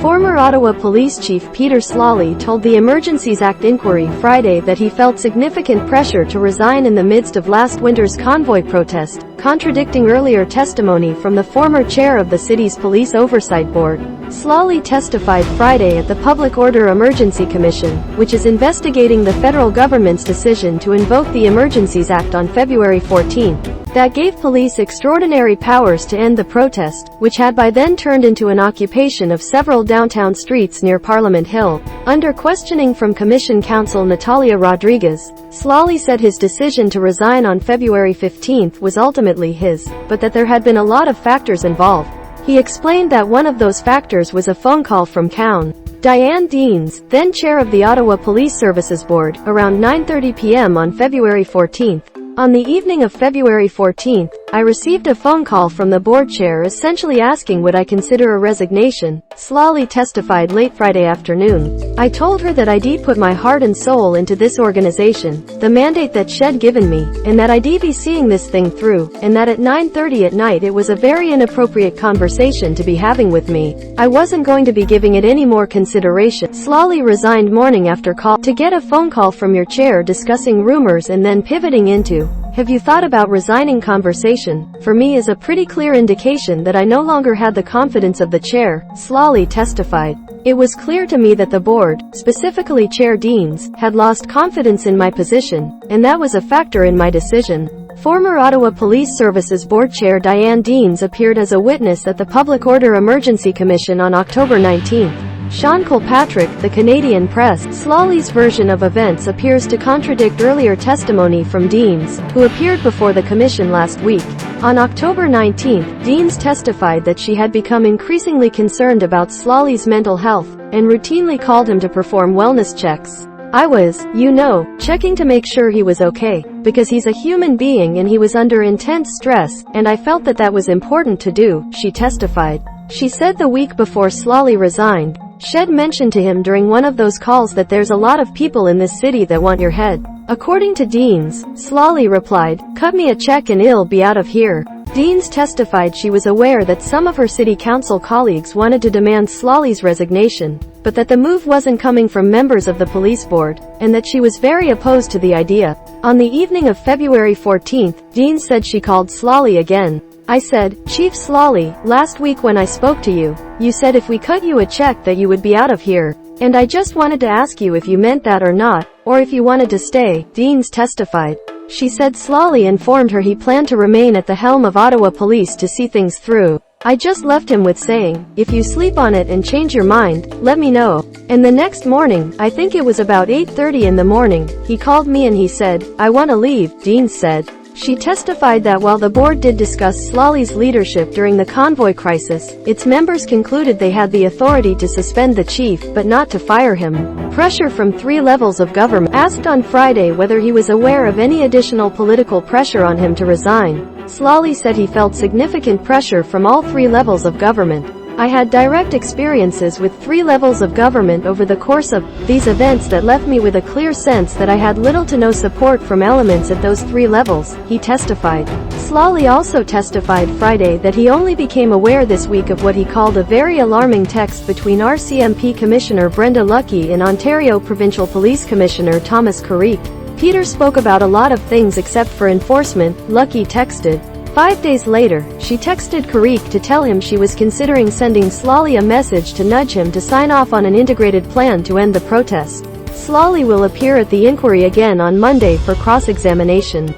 Former Ottawa Police Chief Peter Sloly told the Emergencies Act inquiry Friday that he felt significant pressure to resign in the midst of last winter's convoy protest, contradicting earlier testimony from the former chair of the city's Police Oversight Board. Sloly testified Friday at the Public Order Emergency Commission, which is investigating the federal government's decision to invoke the Emergencies Act on February 14. That gave police extraordinary powers to end the protest, which had by then turned into an occupation of several downtown streets near Parliament Hill. Under questioning from Commission counsel Natalia Rodriguez, Sloly said his decision to resign on February 15 was ultimately his, but that there had been a lot of factors involved. He explained that one of those factors was a phone call from Coun, Diane Deans, then chair of the Ottawa Police Services Board, around 9:30 p.m. on February 14. On the evening of February 14, I received a phone call from the board chair essentially asking would I consider a resignation, Sloly testified late Friday afternoon. I told her that I'd put my heart and soul into this organization, the mandate that she'd given me, and that I'd be seeing this thing through, and that at 9:30 at night it was a very inappropriate conversation to be having with me. I wasn't going to be giving it any more consideration. Sloly resigned morning after call. To get a phone call from your chair discussing rumors and then pivoting into "Have you thought about resigning?" conversation, for me is a pretty clear indication that I no longer had the confidence of the chair, Sloly testified. It was clear to me that the board, specifically Chair Deans, had lost confidence in my position, and that was a factor in my decision. Former Ottawa Police Services Board Chair Diane Deans appeared as a witness at the Public Order Emergency Commission on October 19. Kilpatrick, the Canadian press, Sloly's version of events appears to contradict earlier testimony from Deans, who appeared before the commission last week. On October 19, Deans testified that she had become increasingly concerned about Sloly's mental health, and routinely called him to perform wellness checks. I was, checking to make sure he was okay, because he's a human being and he was under intense stress, and I felt that was important to do, she testified. She said the week before Sloly resigned, she'd mentioned to him during one of those calls that there's a lot of people in this city that want your head. According to Deans, Sloly replied, "Cut me a check and I'll be out of here." Deans testified she was aware that some of her city council colleagues wanted to demand Sloly's resignation, but that the move wasn't coming from members of the police board, and that she was very opposed to the idea. On the evening of February 14, Deans said she called Sloly again. "I said, Chief Sloly, last week when I spoke to you, you said if we cut you a check that you would be out of here. And I just wanted to ask you if you meant that or not, or if you wanted to stay," Deans testified. She said Sloly informed her he planned to remain at the helm of Ottawa Police to see things through. "I just left him with saying, if you sleep on it and change your mind, let me know." And the next morning, I think it was about 8:30 in the morning, he called me and he said, "I want to leave," Deans said. She testified that while the board did discuss Sloly's leadership during the convoy crisis, its members concluded they had the authority to suspend the chief, but not to fire him. Pressure from 3 levels of government. Asked on Friday whether he was aware of any additional political pressure on him to resign, Sloly said he felt significant pressure from all 3 levels of government. "I had direct experiences with 3 levels of government over the course of these events that left me with a clear sense that I had little to no support from elements at those 3 levels, he testified. Sloly also testified Friday that he only became aware this week of what he called a very alarming text between RCMP Commissioner Brenda Lucki and Ontario Provincial Police Commissioner Carrique. "Peter spoke about a lot of things except for enforcement," Lucki texted. 5 days later, she texted Carrique to tell him she was considering sending Sloly a message to nudge him to sign off on an integrated plan to end the protest. Sloly will appear at the inquiry again on Monday for cross-examination.